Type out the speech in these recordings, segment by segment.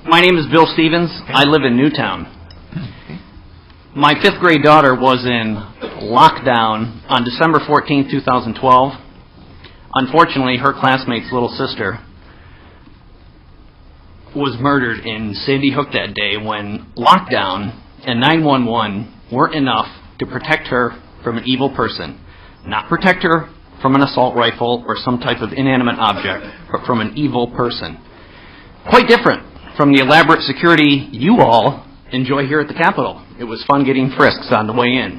My name is Bill Stevens. I live in Newtown. My 5th grade daughter was in lockdown on December 14, 2012. Unfortunately, her classmate's little sister was murdered in Sandy Hook that day when lockdown and 911 weren't enough to protect her from an evil person. Not protect her from an assault rifle or some type of inanimate object, but from an evil person. Quite different from the elaborate security you all enjoy here at the Capitol. It was fun getting frisks on the way in.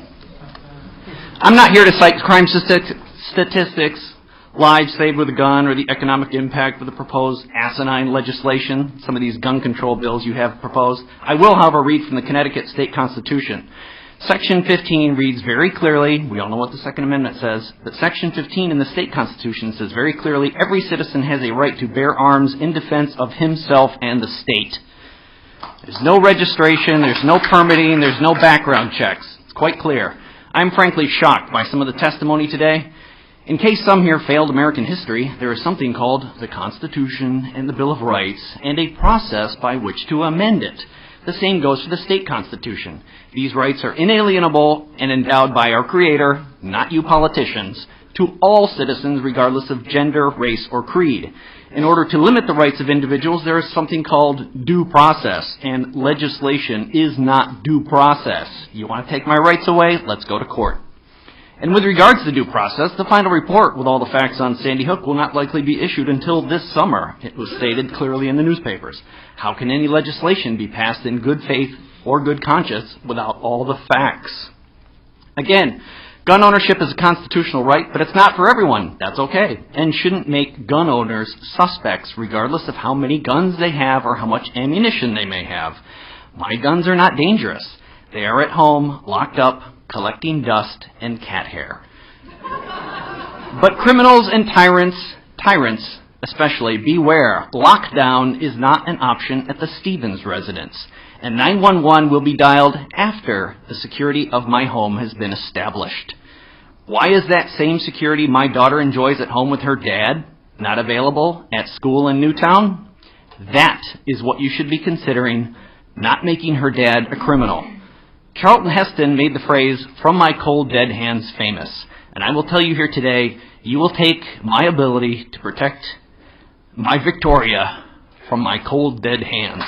I'm not here to cite crime statistics, lives saved with a gun, or the economic impact of the proposed asinine legislation, some of these gun control bills you have proposed. I will, however, read from the Connecticut State Constitution. Section 15 reads very clearly, we all know what the Second Amendment says, but Section 15 in the state constitution says very clearly, every citizen has a right to bear arms in defense of himself and the state. There's no registration, there's no permitting, there's no background checks. It's quite clear. I'm frankly shocked by some of the testimony today. In case some here failed American history, there is something called the Constitution and the Bill of Rights and a process by which to amend it. The same goes for the state constitution. These rights are inalienable and endowed by our Creator, not you politicians, to all citizens regardless of gender, race, or creed. In order to limit the rights of individuals, there is something called due process, and legislation is not due process. You want to take my rights away? Let's go to court. And with regards to due process, the final report with all the facts on Sandy Hook will not likely be issued until this summer. It was stated clearly in the newspapers. How can any legislation be passed in good faith or good conscience without all the facts? Again, gun ownership is a constitutional right, but it's not for everyone. That's okay, and shouldn't make gun owners suspects regardless of how many guns they have or how much ammunition they may have. My guns are not dangerous. They are at home, locked up, collecting dust and cat hair. But criminals and tyrants especially, beware. Lockdown is not an option at the Stevens residence, and 911 will be dialed after the security of my home has been established. Why is that same security my daughter enjoys at home with her dad not available at school in Newtown? That is what you should be considering, not making her dad a criminal. Charlton Heston made the phrase, "from my cold dead hands," famous. And I will tell you here today, you will take my ability to protect my Victoria from my cold dead hands.